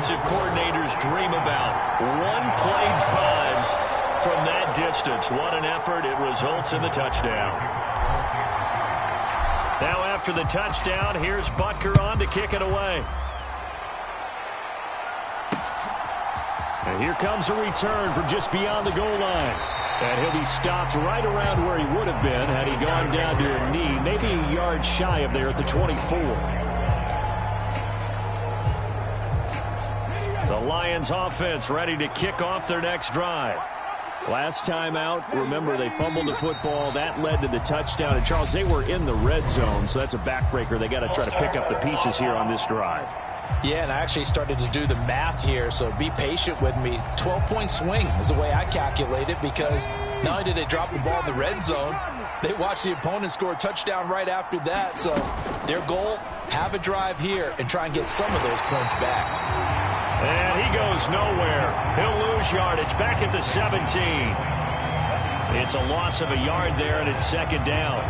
offensive coordinators dream about. One-play drives from that distance. What an effort. It results in the touchdown. Now after the touchdown, here's Butker on to kick it away. And here comes a return from just beyond the goal line. And he'll be stopped right around where he would have been had he gone down to a knee, maybe a yard shy of there at the 24. The Lions offense ready to kick off their next drive. Last time out, remember they fumbled the football. That led to the touchdown. And Charles, they were in the red zone, so that's a backbreaker. They got to try to pick up the pieces here on this drive. Yeah, and I actually started to do the math here, so be patient with me. 12-point swing is the way I calculate it, because not only did they drop the ball in the red zone, they watched the opponent score a touchdown right after that. So their goal, have a drive here and try and get some of those points back. And he goes nowhere. He'll lose yardage back at the 17. It's a loss of a yard there, and it's second down.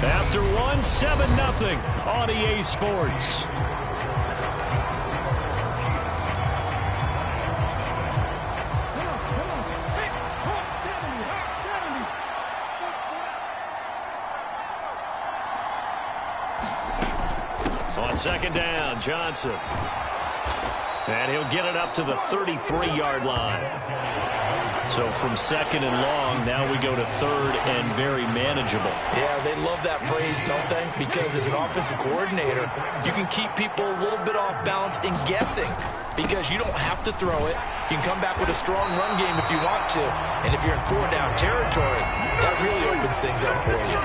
After one, 7-0 on EA Sports. On second down, Johnson. And he'll get it up to the 33-yard line. So from second and long, now we go to third and very manageable. Yeah, they love that phrase, don't they? Because as an offensive coordinator, you can keep people a little bit off balance and guessing, because you don't have to throw it. You can come back with a strong run game if you want to. And if you're in four-down territory, that really opens things up for you.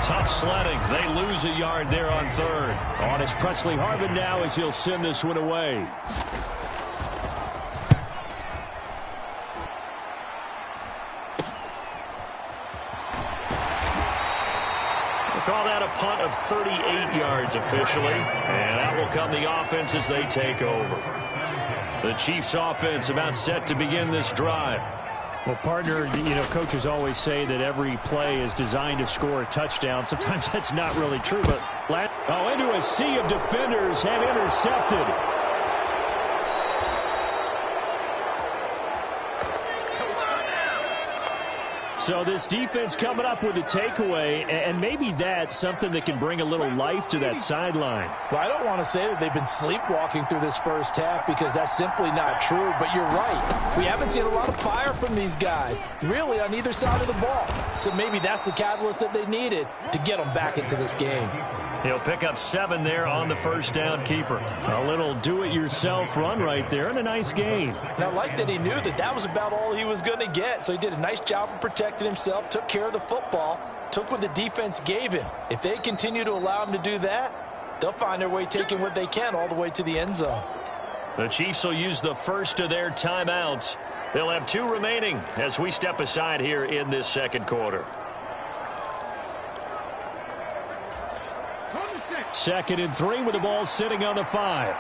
Tough sledding. They lose a yard there on third. On is Presley Harvin now as he'll send this one away. Call that a punt of 38 yards officially. And that will come the offense as they take over. The Chiefs offense about set to begin this drive. Well, partner, coaches always say that every play is designed to score a touchdown. Sometimes that's not really true, but into a sea of defenders and intercepted. So this defense coming up with a takeaway, and maybe that's something that can bring a little life to that sideline. Well, I don't want to say that they've been sleepwalking through this first half, because that's simply not true, but you're right. We haven't seen a lot of fire from these guys, really, on either side of the ball. So maybe that's the catalyst that they needed to get them back into this game. He'll pick up 7 there on the first down keeper. A little do-it-yourself run right there, and a nice gain. And I like that he knew that that was about all he was going to get, so he did a nice job of protecting himself, took care of the football, took what the defense gave him. If they continue to allow him to do that, they'll find their way taking what they can all the way to the end zone. The Chiefs will use the first of their timeouts. They'll have 2 remaining as we step aside here in this second quarter. Second and 3 with the ball sitting on the 5.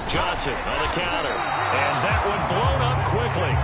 Johnson on the counter. And that one blown up quickly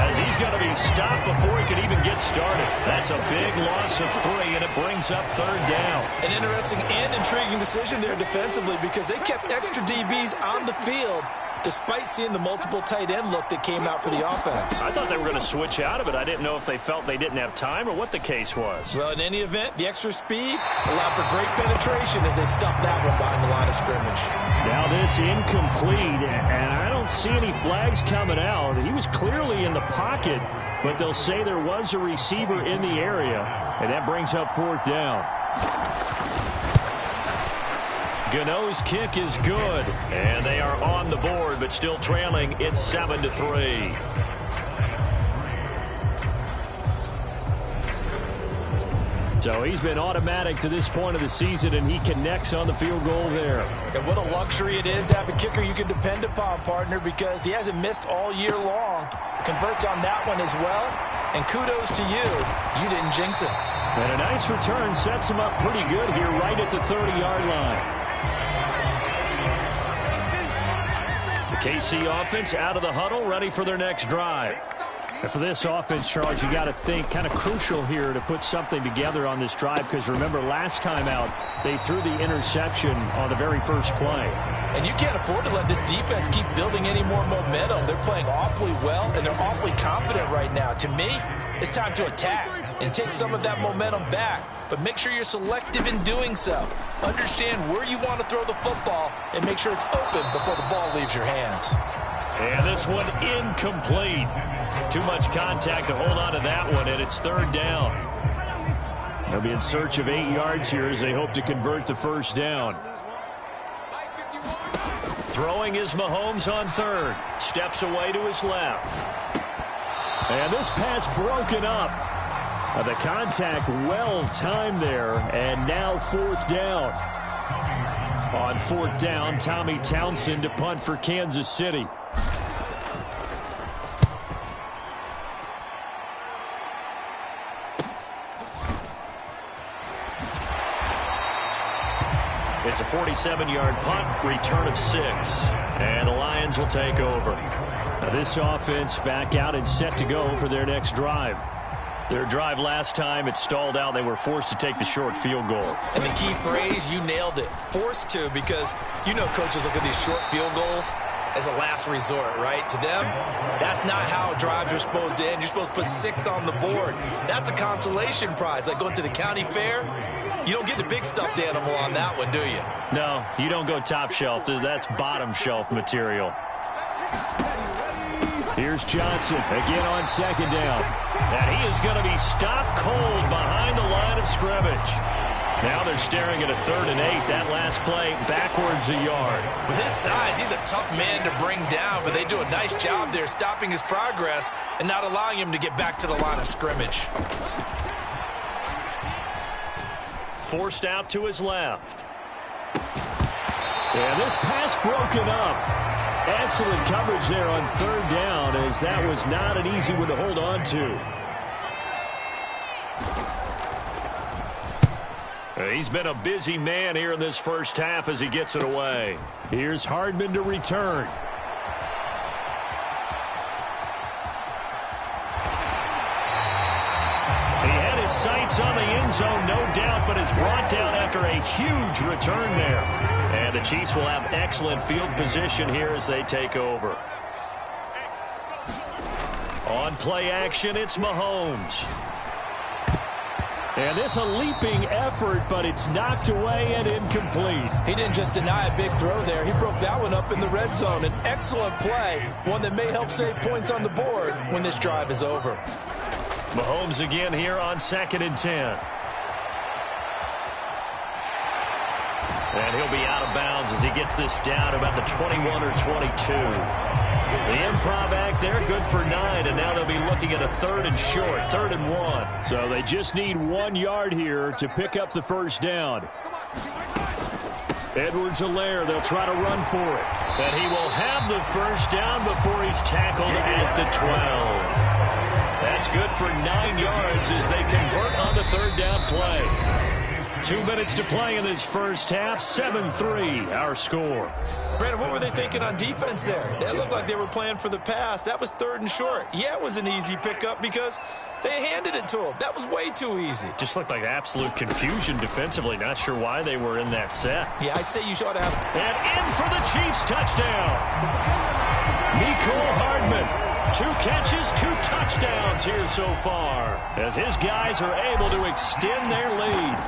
as he's going to be stopped before he can even get started. That's a big loss of 3, and it brings up third down. An interesting and intriguing decision there defensively, because they kept extra DBs on the field despite seeing the multiple tight end look that came out for the offense. I thought they were going to switch out of it. I didn't know if they felt they didn't have time or what the case was. Well, in any event, the extra speed allowed for great penetration as they stuffed that one behind the line of scrimmage. Now this incomplete, and I don't see any flags coming out. He was clearly in the pocket, but they'll say there was a receiver in the area, and that brings up fourth down. Gano's kick is good, and they are on the board, but still trailing. It's 7-3. So he's been automatic to this point of the season, and he connects on the field goal there. And what a luxury it is to have a kicker you can depend upon, partner, because he hasn't missed all year long. Converts on that one as well, and kudos to you. You didn't jinx it. And a nice return sets him up pretty good here right at the 30-yard line. The KC offense out of the huddle, ready for their next drive. And for this offense, Charles, you got to think kind of crucial here to put something together on this drive, because remember last time out they threw the interception on the very first play. And you can't afford to let this defense keep building any more momentum. They're playing awfully well, and they're awfully confident right now. To me, it's time to attack and take some of that momentum back. But make sure you're selective in doing so. Understand where you want to throw the football and make sure it's open before the ball leaves your hands. And this one incomplete. Too much contact to hold on to that one, and it's third down. They'll be in search of 8 yards here as they hope to convert the first down. Throwing is Mahomes on third. Steps away to his left. And this pass broken up. The contact well timed there, and now fourth down. On fourth down, Tommy Townsend to punt for Kansas City. It's a 47-yard punt, return of 6. And the Lions will take over. Now this offense back out and set to go for their next drive. Their drive last time, it stalled out. They were forced to take the short field goal. And the key phrase, you nailed it. Forced to, because you know coaches look at these short field goals as a last resort, right? To them, that's not how drives are supposed to end. You're supposed to put 6 on the board. That's a consolation prize, like going to the county fair. You don't get the big stuffed animal on that one, do you? No, you don't go top shelf. That's bottom shelf material. Here's Johnson again on second down. And he is going to be stopped cold behind the line of scrimmage. Now they're staring at a 3rd and 8. That last play backwards a yard. With his size, he's a tough man to bring down, but they do a nice job there stopping his progress and not allowing him to get back to the line of scrimmage. Forced out to his left. And this pass broken up. Excellent coverage there on 3rd down, as that was not an easy one to hold on to. He's been a busy man here in this first half as he gets it away. Here's Hardman to return. He had his sights on the end zone, no doubt, but is brought down after a huge return there. And the Chiefs will have excellent field position here as they take over. On play action, it's Mahomes. And this a leaping effort, but it's knocked away and incomplete. He didn't just deny a big throw there. He broke that one up in the red zone. An excellent play, one that may help save points on the board when this drive is over. Mahomes again here on 2nd and 10. And he'll be out of bounds as he gets this down about the 21 or 22. The improv act there, good for 9, and now they'll be looking at a 3rd and short, 3rd and 1. So they just need 1 yard here to pick up the first down. Edwards-Helaire, they'll try to run for it. And he will have the first down before he's tackled at the 12. That's good for 9 yards as they convert on the 3rd down play. 2 minutes to play in this first half. 7-3, our score. Brandon, what were they thinking on defense there? That looked like they were playing for the pass. That was 3rd and short. Yeah, it was an easy pickup because they handed it to him. That was way too easy. Just looked like absolute confusion defensively. Not sure why they were in that set. Yeah, I'd say you ought to have. And in for the Chiefs touchdown. Mecole Hardman. 2 catches, 2 touchdowns here so far, as his guys are able to extend their lead.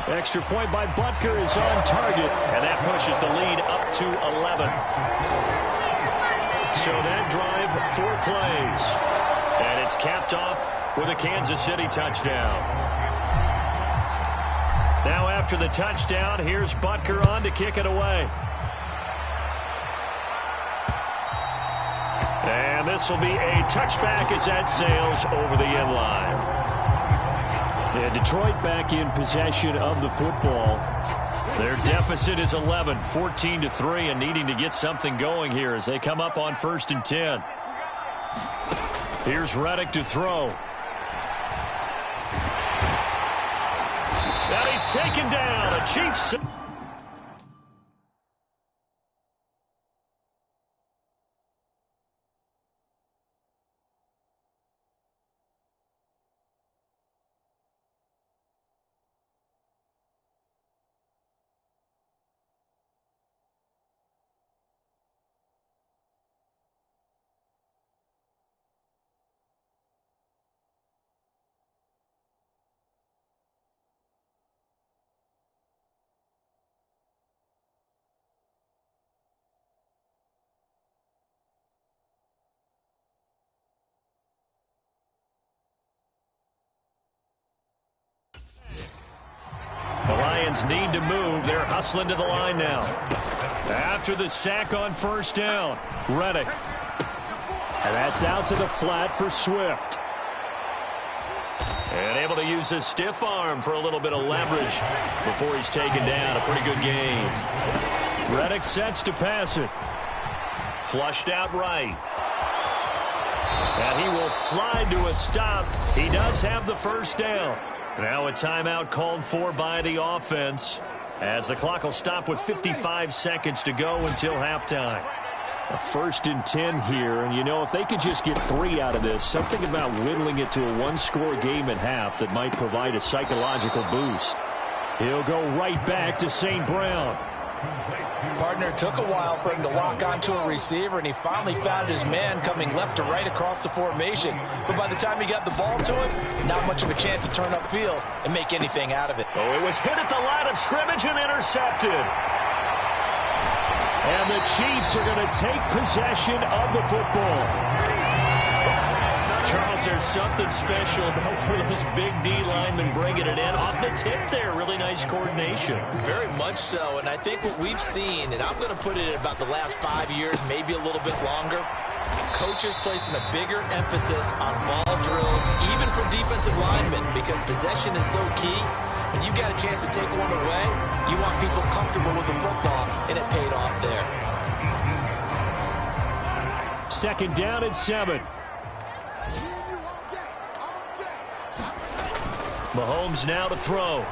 Extra point by Butker is on target, and that pushes the lead up to 11. So that drive, 4 plays, and it's capped off with a Kansas City touchdown. Now after the touchdown, here's Butker on to kick it away. And this will be a touchback as that sails over the end line. And Detroit back in possession of the football. Their deficit is 11, 14-3, and needing to get something going here as they come up on 1st and 10. Here's Reddick to throw. Now he's taken down. A Chiefs. Lions need to move. They're hustling to the line now. After the sack on first down, Reddick. And that's out to the flat for Swift. And able to use his stiff arm for a little bit of leverage before he's taken down. A pretty good game. Reddick sets to pass it. Flushed out right. And he will slide to a stop. He does have the first down. Now a timeout called for by the offense, as the clock will stop with 55 seconds to go until halftime. A 1st and 10 here, and you know, if they could just get 3 out of this, something about whittling it to a one-score game at half that might provide a psychological boost. He'll go right back to St. Brown. Partner, took a while for him to lock onto a receiver, and he finally found his man coming left to right across the formation. But by the time he got the ball to him, not much of a chance to turn upfield and make anything out of it. Oh, it was hit at the line of scrimmage and intercepted. And the Chiefs are going to take possession of the football. Charles, there's something special about those big D linemen bringing it in off the tip there. Really nice coordination. Very much so, and I think what we've seen, and I'm going to put it at about the last 5 years, maybe a little bit longer, coaches placing a bigger emphasis on ball drills, even for defensive linemen, because possession is so key. When you got a chance to take one away, you want people comfortable with the football, and it paid off there. 2nd down and 7. Mahomes now to throw.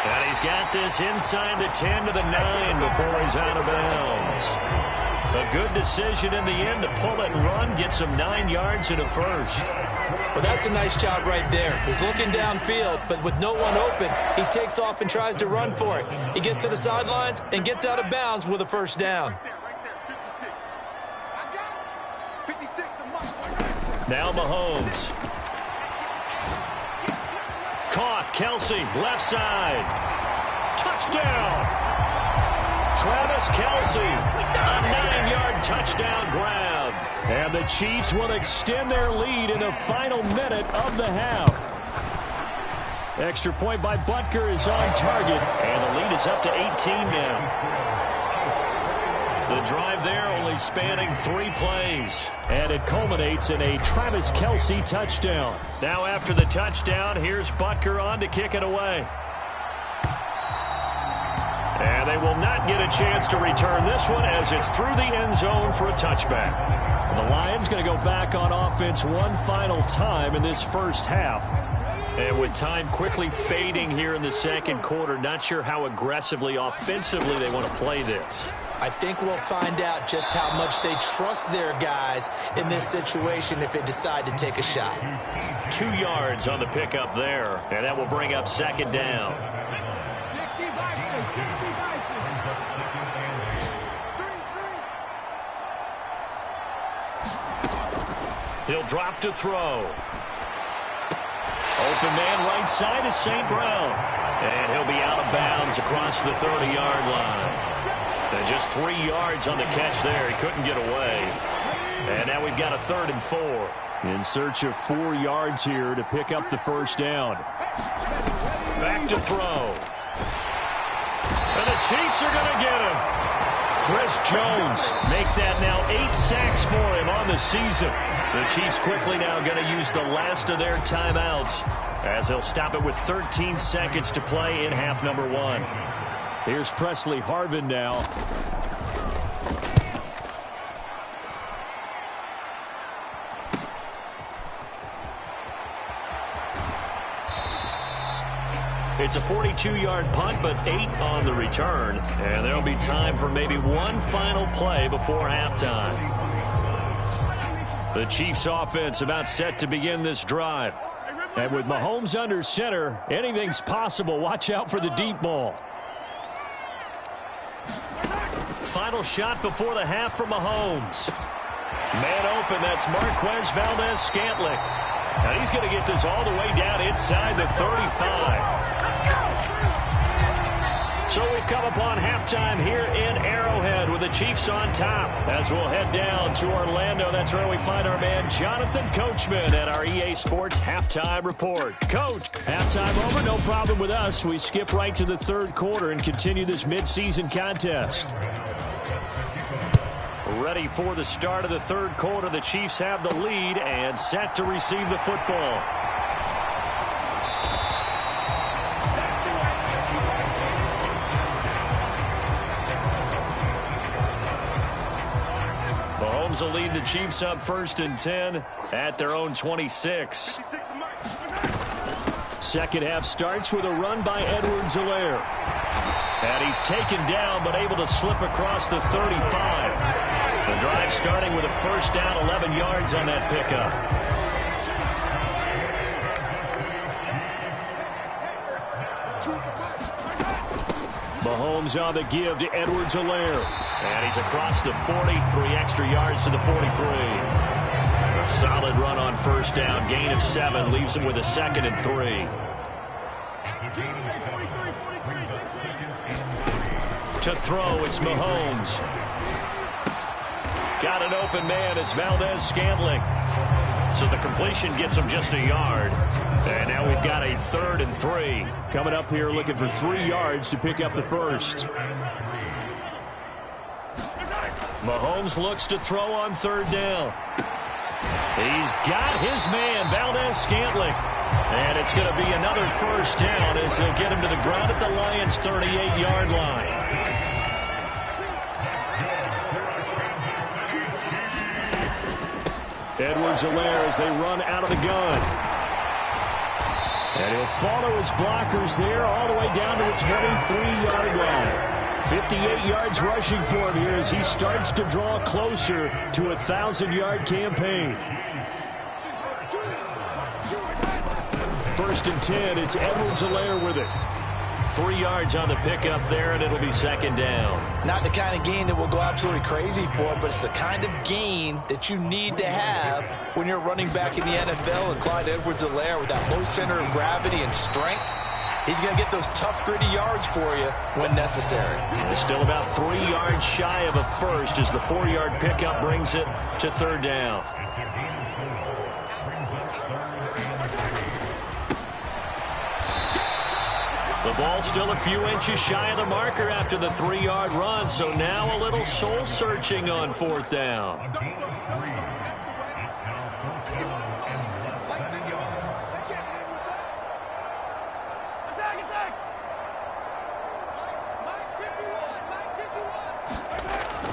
And he's got this inside the 10 to the 9 before he's out of bounds. A good decision in the end to pull it and run, gets him 9 yards and a first. Well, that's a nice job right there. He's looking downfield, but with no one open, he takes off and tries to run for it. He gets to the sidelines and gets out of bounds with a first down. Now Mahomes. Caught. Kelsey, left side. Touchdown. Travis Kelsey, a 9-yard touchdown grab. And the Chiefs will extend their lead in the final minute of the half. Extra point by Butker is on target. And the lead is up to 18 now. The drive there only spanning 3 plays. And it culminates in a Travis Kelsey touchdown. Now after the touchdown, here's Butker on to kick it away. And they will not get a chance to return this one as it's through the end zone for a touchback. And the Lions going to go back on offense one final time in this first half. And with time quickly fading here in the second quarter, not sure how aggressively, offensively they want to play this. I think we'll find out just how much they trust their guys in this situation if they decide to take a shot. 2 yards on the pickup there, and that will bring up 2nd down. He'll drop to throw. Open man right side is St. Brown. And he'll be out of bounds across the 30-yard line. And just 3 yards on the catch there. He couldn't get away. And now we've got a 3rd and 4. In search of 4 yards here to pick up the first down. Back to throw. And the Chiefs are going to get him. Chris Jones make that now 8 sacks for him on the season. The Chiefs quickly now going to use the last of their timeouts as they'll stop it with 13 seconds to play in half number 1. Here's Presley Harvin now. It's a 42-yard punt, but 8 on the return. And there'll be time for maybe one final play before halftime. The Chiefs offense about set to begin this drive. And with Mahomes under center, anything's possible. Watch out for the deep ball. Final shot before the half for Mahomes. Man open, that's Marquez Valdez-Scantling. And he's going to get this all the way down inside the 35. So we've come upon halftime here in Arrowhead with the Chiefs on top. As we'll head down to Orlando, that's where we find our man Jonathan Coachman at our EA Sports Halftime Report. Coach, halftime over, no problem with us. We skip right to the third quarter and continue this midseason contest. Ready for the start of the third quarter. The Chiefs have the lead and set to receive the football. Mahomes will lead the Chiefs up 1st and 10 at their own 26. Second half starts with a run by Edwards-Helaire. And he's taken down but able to slip across the 35. The drive starting with a first down, 11 yards on that pickup. Mahomes on the give to Edwards-Helaire. And he's across the 40, 3 extra yards to the 43. A solid run on first down, gain of 7, leaves him with a 2nd and 3. To throw, it's Mahomes. Got an open man, it's Valdez-Scantling. So the completion gets him just a yard. And now we've got a 3rd and 3. Coming up here looking for 3 yards to pick up the first. Mahomes looks to throw on 3rd down. He's got his man, Valdez-Scantling. And it's going to be another first down as they'll get him to the ground at the Lions' 38-yard line. Edwards-Helaire as they run out of the gun. And he'll follow his blockers there all the way down to the 23-yard line. 58 yards rushing for him here as he starts to draw closer to a 1,000-yard campaign. 1st and 10, it's Edwards-Helaire with it. 3 yards on the pickup there, and it'll be 2nd down. Not the kind of gain that we'll go absolutely crazy for, but it's the kind of gain that you need to have when you're running back in the NFL. And Clyde Edwards-Helaire with that low center of gravity and strength, he's going to get those tough, gritty yards for you when necessary. They're still about 3 yards shy of a first as the 4-yard pickup brings it to 3rd down. The ball still a few inches shy of the marker after the 3-yard run, so now a little soul-searching on 4th down.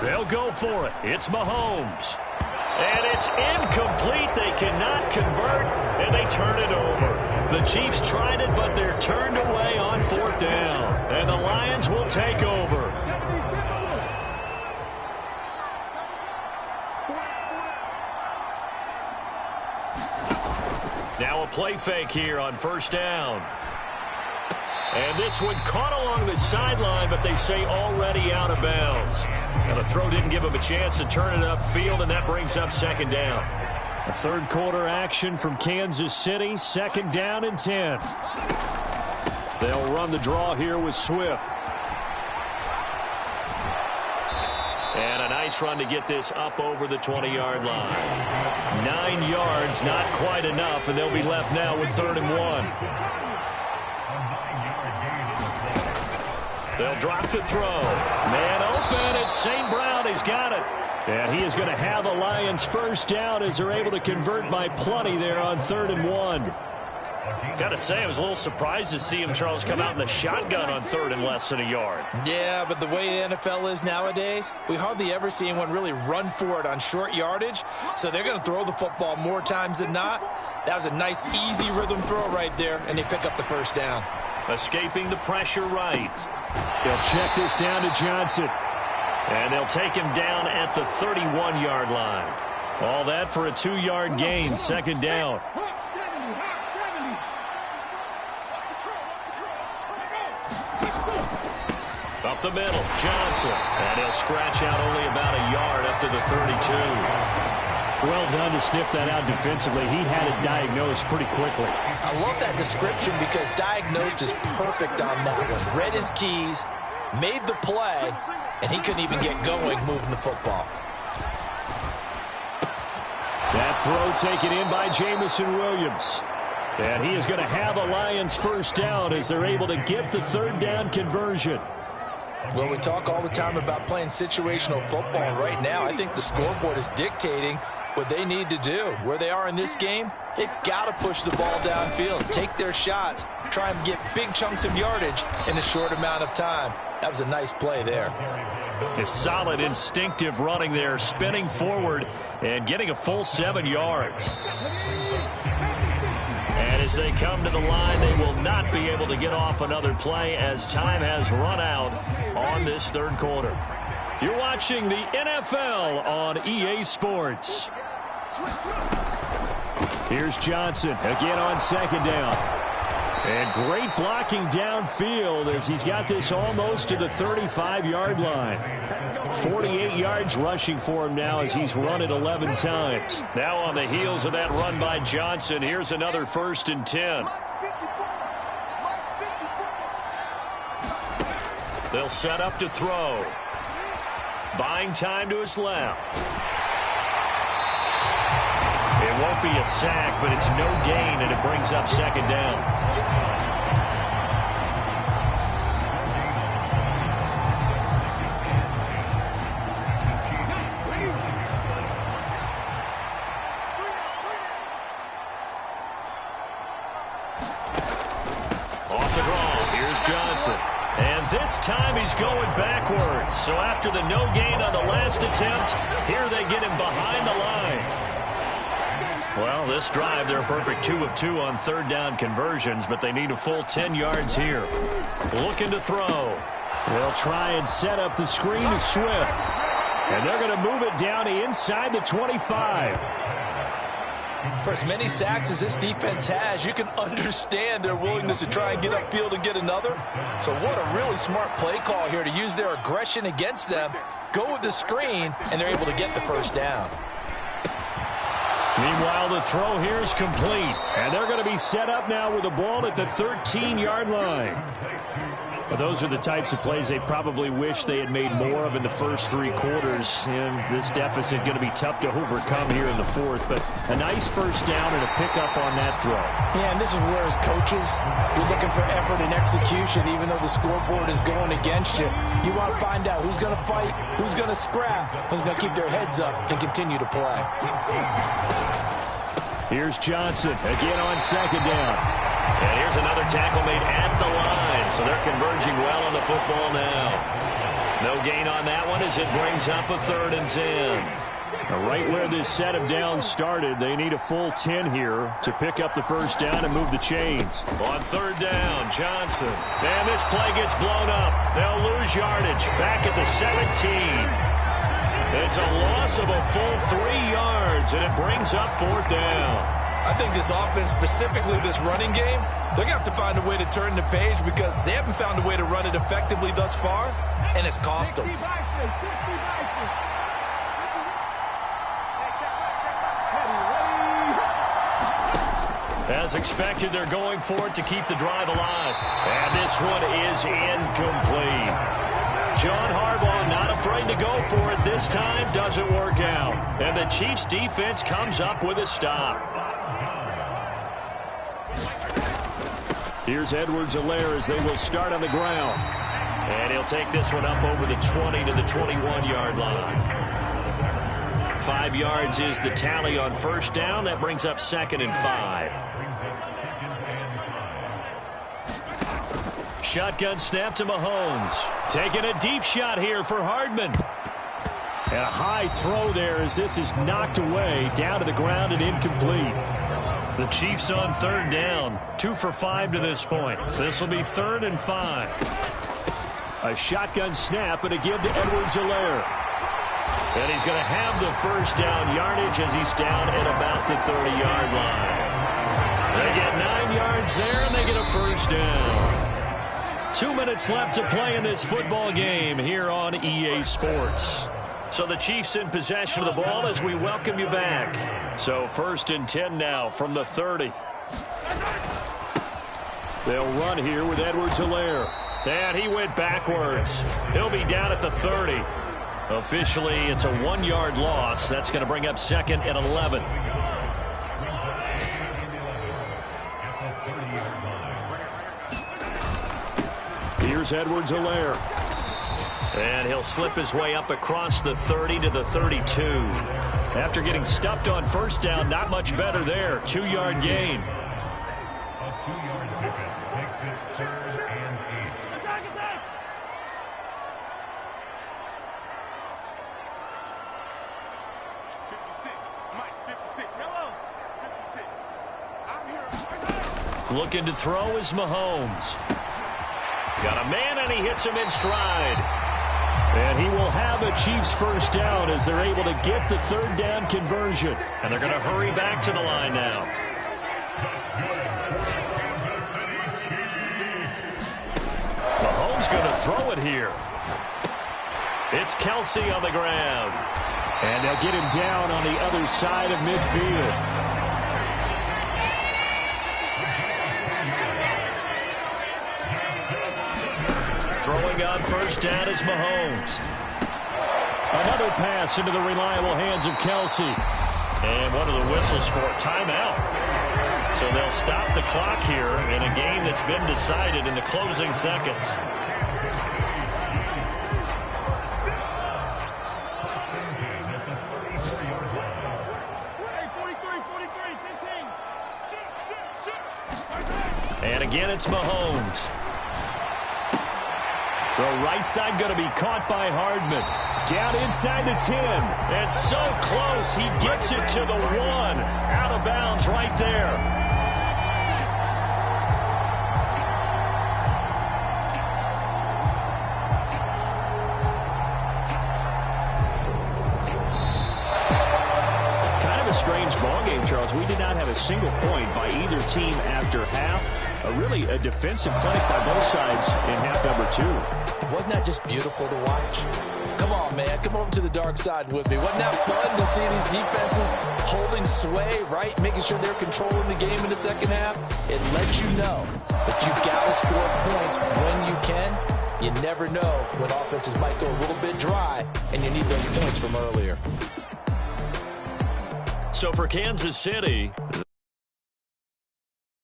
They'll go for it. It's Mahomes. And it's incomplete. They cannot convert, and they turn it over. The Chiefs tried it, but they're turned away on 4th down. And the Lions will take over. Now a play fake here on 1st down. And this one caught along the sideline, but they say already out of bounds. Now the throw didn't give him a chance to turn it upfield, and that brings up 2nd down. A 3rd quarter action from Kansas City, 2nd down and 10. They'll run the draw here with Swift. And a nice run to get this up over the 20-yard line. 9 yards, not quite enough, and they'll be left now with 3rd and 1. They'll drop the throw. Man open, it's St. Brown. He's got it. And he is going to have the Lions first down as they're able to convert by plenty there on 3rd and 1. Got to say, I was a little surprised to see him, Charles, come out in the shotgun on 3rd and less than a yard. Yeah, but the way the NFL is nowadays, we hardly ever see anyone really run for it on short yardage. So they're going to throw the football more times than not. That was a nice, easy rhythm throw right there, and they pick up the first down. Escaping the pressure right. They'll check this down to Johnson. And they'll take him down at the 31-yard line. All that for a 2-yard gain, 2nd down. Up the middle, Johnson. And he'll scratch out only about a yard up to the 32. Well done to sniff that out defensively. He had it diagnosed pretty quickly. I love that description because diagnosed is perfect on that one. Read his keys, made the play, and he couldn't even get going moving the football. That throw taken in by Jamison Williams. And he is going to have a Lions first down as they're able to get the third down conversion. Well, we talk all the time about playing situational football, and right now I think the scoreboard is dictating what they need to do. Where they are in this game, they've got to push the ball downfield, take their shots, try and get big chunks of yardage in a short amount of time. That was a nice play there. A solid instinctive running there, spinning forward and getting a full 7 yards. And as they come to the line, they will not be able to get off another play as time has run out on this third quarter. You're watching the NFL on EA Sports. Here's Johnson again on second down. And great blocking downfield as he's got this almost to the 35-yard line. 48 yards rushing for him now as he's run it 11 times. Now on the heels of that run by Johnson, here's another 1st and 10. They'll set up to throw. Buying time to his left. It won't be a sack, but it's no gain, and it brings up second down. Off the draw, here's Johnson. And this time he's going backwards. So after the no gain on the last attempt, here they get him behind the line. Well, this drive, they're a perfect 2 of 2 on third down conversions, but they need a full 10 yards here. Looking to throw. They'll try and set up the screen to Swift. And they're going to move it down to inside the 25. For as many sacks as this defense has, you can understand their willingness to try and get upfield and get another. So what a really smart play call here to use their aggression against them, go with the screen, and they're able to get the first down. Meanwhile, the throw here is complete. And they're going to be set up now with the ball at the 13-yard line. But those are the types of plays they probably wish they had made more of in the first 3 quarters. And this deficit going to be tough to overcome here in the fourth. But a nice first down and a pickup on that throw. Yeah, and this is where as coaches, you're looking for effort and execution. Even though the scoreboard is going against you, you want to find out who's going to fight, who's going to scrap, who's going to keep their heads up and continue to play. Here's Johnson again on second down. And here's another tackle made at the line. So they're converging well on the football now. No gain on that one as it brings up a 3rd and 10. Now right where this set of downs started, they need a full 10 here to pick up the first down and move the chains. On 3rd down, Johnson. And this play gets blown up. They'll lose yardage back at the 17. It's a loss of a full 3 yards, and it brings up 4th down. I think this offense, specifically this running game, they're going to have to find a way to turn the page because they haven't found a way to run it effectively thus far, and it's cost them. As expected, they're going for it to keep the drive alive. And this one is incomplete. John Harbaugh not afraid to go for it this time. Doesn't work out. And the Chiefs defense comes up with a stop. Here's Edwards-Helaire as they will start on the ground. And he'll take this one up over the 20 to the 21-yard line. 5 yards is the tally on first down. That brings up 2nd and 5. Shotgun snap to Mahomes. Taking a deep shot here for Hardman. And a high throw there as this is knocked away down to the ground and incomplete. The Chiefs on 3rd down. 2 for 5 to this point. This will be 3rd and 5. A shotgun snap and a give to Edwards-Helaire. And he's going to have the first down yardage as he's down at about the 30-yard line. They get 9 yards there and they get a first down. 2 minutes left to play in this football game here on EA Sports. So the Chiefs in possession of the ball as we welcome you back. So 1st and 10 now from the 30. They'll run here with Edwards-Helaire. And he went backwards. He'll be down at the 30. Officially, it's a 1-yard loss. That's going to bring up 2nd and 11. Here's Edwards-Helaire. And he'll slip his way up across the 30 to the 32. After getting stuffed on first down, not much better there. 2-yard gain. A 2-yard pickup takes it 3rd and 8. Looking to throw is Mahomes. Got a man, and he hits him in stride. And he will have a Chiefs first down as they're able to get the 3rd down conversion. And they're going to hurry back to the line now. Mahomes going to throw it here. It's Kelsey on the ground. And they'll get him down on the other side of midfield. Throwing on first down is Mahomes. Another pass into the reliable hands of Kelsey. And one of the whistles for a timeout. So they'll stop the clock here in a game that's been decided in the closing seconds. And again, it's Mahomes. Throw right side going to be caught by Hardman. Down inside the 10. And so close. He gets it to the 1. Out of bounds right there. Kind of a strange ballgame, Charles. We did not have a single point by either team after half. Really a defensive clinic by both sides in half number 2. Wasn't that just beautiful to watch? Come on, man. Come over to the dark side with me. Wasn't that fun to see these defenses holding sway, right? Making sure they're controlling the game in the second half. It lets you know that you've got to score points when you can. You never know when offenses might go a little bit dry, and you need those points from earlier. So for Kansas City,